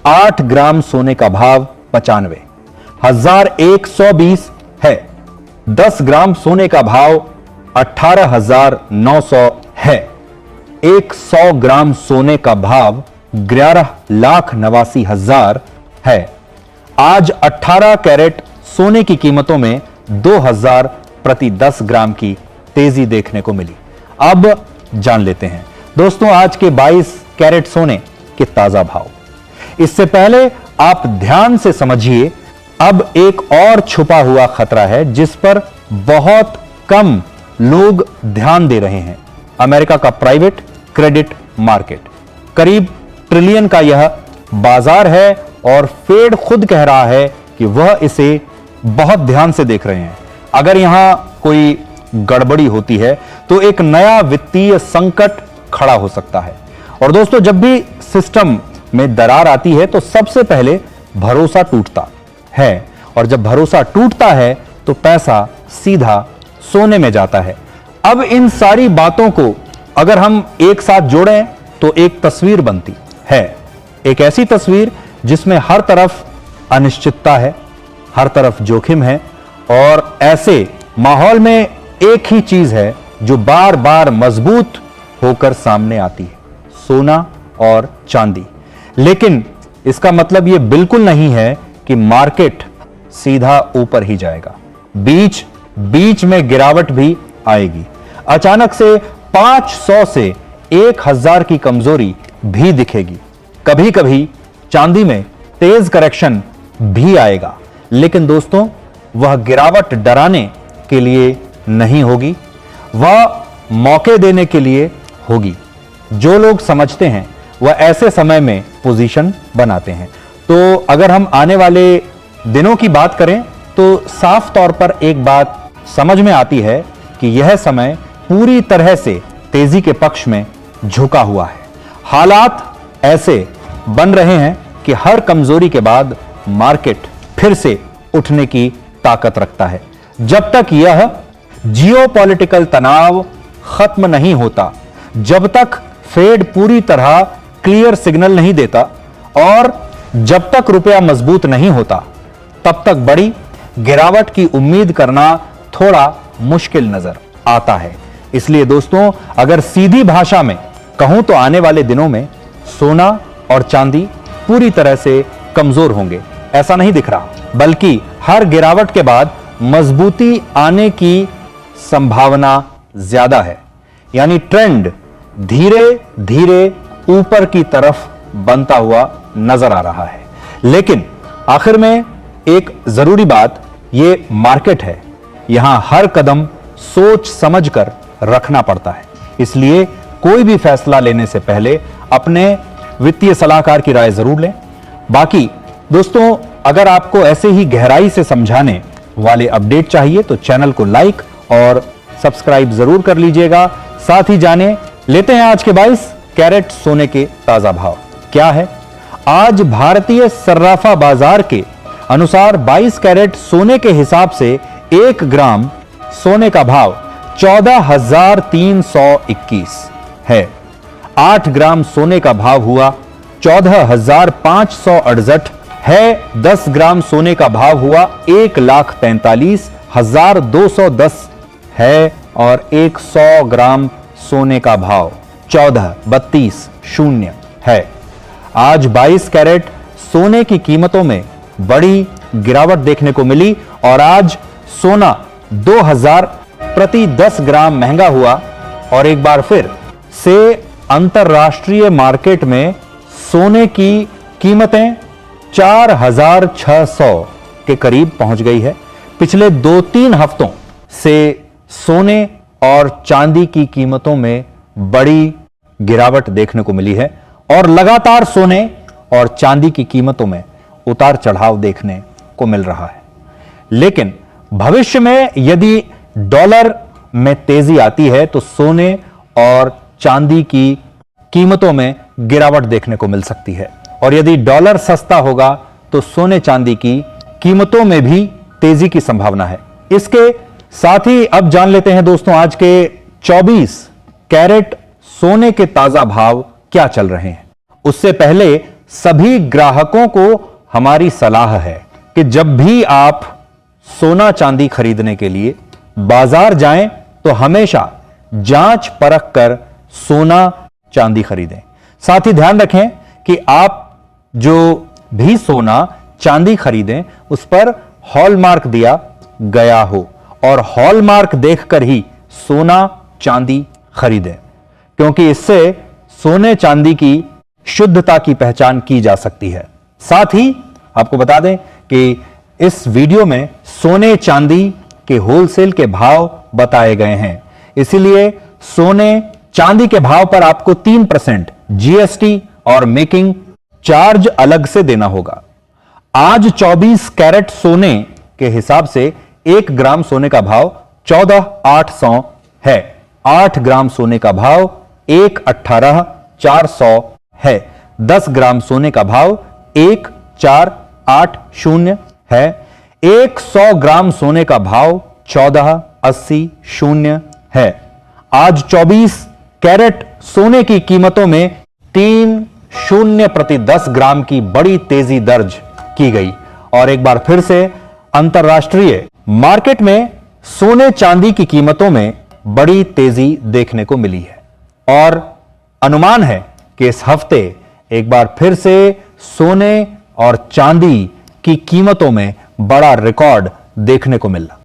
8 ग्राम सोने का भाव 95,120 है। 10 ग्राम सोने का भाव 18,900 है। 100 ग्राम सोने का भाव 11,89,000 है। आज 18 कैरेट सोने की कीमतों में 2,000 प्रति 10 ग्राम की तेजी देखने को मिली। अब जान लेते हैं दोस्तों आज के 22 कैरेट सोने के ताजा भाव। इससे पहले आप ध्यान से समझिए, अब एक और छुपा हुआ खतरा है जिस पर बहुत कम लोग ध्यान दे रहे हैं। अमेरिका का प्राइवेट क्रेडिट मार्केट करीब ट्रिलियन का यह बाजार है और फेड खुद कह रहा है कि वह इसे बहुत ध्यान से देख रहे हैं। अगर यहां कोई गड़बड़ी होती है तो एक नया वित्तीय संकट खड़ा हो सकता है। और दोस्तों जब भी सिस्टम में दरार आती है तो सबसे पहले भरोसा टूटता है, और जब भरोसा टूटता है तो पैसा सीधा सोने में जाता है। अब इन सारी बातों को अगर हम एक साथ जोड़ें तो एक तस्वीर बनती है, एक ऐसी तस्वीर जिसमें हर तरफ अनिश्चितता है, हर तरफ जोखिम है, और ऐसे माहौल में एक ही चीज है जो बार बार मजबूत होकर सामने आती है, सोना और चांदी। लेकिन इसका मतलब यह बिल्कुल नहीं है कि मार्केट सीधा ऊपर ही जाएगा। बीच में गिरावट भी आएगी। अचानक से 500 से 1000 की कमजोरी भी दिखेगी। कभी कभी चांदी में तेज करेक्शन भी आएगा। लेकिन दोस्तों वह गिरावट डराने के लिए नहीं होगी, वह मौके देने के लिए होगी। जो लोग समझते हैं वह ऐसे समय में पोजीशन बनाते हैं। तो अगर हम आने वाले दिनों की बात करें तो साफ तौर पर एक बात समझ में आती है कि यह समय पूरी तरह से तेजी के पक्ष में झुका हुआ है। हालात ऐसे बन रहे हैं कि हर कमजोरी के बाद मार्केट फिर से उठने की ताकत रखता है। जब तक यह जियोपॉलिटिकल तनाव खत्म नहीं होता, जब तक फेड पूरी तरह क्लियर सिग्नल नहीं देता, और जब तक रुपया मजबूत नहीं होता, तब तक बड़ी गिरावट की उम्मीद करना थोड़ा मुश्किल नजर आता है। इसलिए दोस्तों अगर सीधी भाषा में कहूं तो आने वाले दिनों में सोना और चांदी पूरी तरह से कमजोर होंगे, ऐसा नहीं दिख रहा, बल्कि हर गिरावट के बाद मजबूती आने की संभावना ज्यादा है। यानी ट्रेंड धीरे धीरे ऊपर की तरफ बनता हुआ नजर आ रहा है। लेकिन आखिर में एक जरूरी बात, यह मार्केट है, यहां हर कदम सोच समझकर रखना पड़ता है। इसलिए कोई भी फैसला लेने से पहले अपने वित्तीय सलाहकार की राय जरूर लें। बाकी दोस्तों अगर आपको ऐसे ही गहराई से समझाने वाले अपडेट चाहिए तो चैनल को लाइक और सब्सक्राइब जरूर कर लीजिएगा। साथ ही जाने लेते हैं आज के 22 कैरेट सोने के ताजा भाव क्या है। आज भारतीय सर्राफा बाजार के अनुसार 22 कैरेट सोने के हिसाब से 1 ग्राम सोने का भाव 14,321 है। 8 ग्राम सोने का भाव हुआ 14,568 है। 10 ग्राम सोने का भाव हुआ 1,43,210 है और 100 ग्राम सोने का भाव 14,32,0 है। आज 22 कैरेट सोने की कीमतों में बड़ी गिरावट देखने को मिली और आज सोना 2,000 प्रति 10 ग्राम महंगा हुआ और एक बार फिर से अंतरराष्ट्रीय मार्केट में सोने की कीमतें 4,600 के करीब पहुंच गई है। पिछले 2-3 हफ्तों से सोने और चांदी की कीमतों में बड़ी गिरावट देखने को मिली है और लगातार सोने और चांदी की कीमतों में उतार चढ़ाव देखने को मिल रहा है। लेकिन भविष्य में यदि डॉलर में तेजी आती है तो सोने और चांदी की कीमतों में गिरावट देखने को मिल सकती है और यदि डॉलर सस्ता होगा तो सोने चांदी की कीमतों में भी तेजी की संभावना है। इसके साथ ही अब जान लेते हैं दोस्तों आज के 24 कैरेट सोने के ताजा भाव क्या चल रहे हैं। उससे पहले सभी ग्राहकों को हमारी सलाह है कि जब भी आप सोना चांदी खरीदने के लिए बाजार जाएं तो हमेशा जांच परख कर सोना चांदी खरीदें। साथ ही ध्यान रखें कि आप जो भी सोना चांदी खरीदें उस पर हॉलमार्क दिया गया हो और हॉलमार्क देखकर ही सोना चांदी खरीदें, क्योंकि इससे सोने चांदी की शुद्धता की पहचान की जा सकती है। साथ ही आपको बता दें कि इस वीडियो में सोने चांदी के होलसेल के भाव बताए गए हैं, इसीलिए सोने चांदी के भाव पर आपको 3% जीएसटी और मेकिंग चार्ज अलग से देना होगा। आज 24 कैरेट सोने के हिसाब से 1 ग्राम सोने का भाव 14,800 है। 8 ग्राम सोने का भाव 1,18,400 है। 10 ग्राम सोने का भाव 1,480 है। 100 ग्राम सोने का भाव 14,80 है। आज 24 कैरेट सोने की कीमतों में 3 प्रति 10 ग्राम की बड़ी तेजी दर्ज की गई और एक बार फिर से अंतर्राष्ट्रीय मार्केट में सोने चांदी की कीमतों में बड़ी तेजी देखने को मिली है और अनुमान है कि इस हफ्ते एक बार फिर से सोने और चांदी की कीमतों में बड़ा रिकॉर्ड देखने को मिला।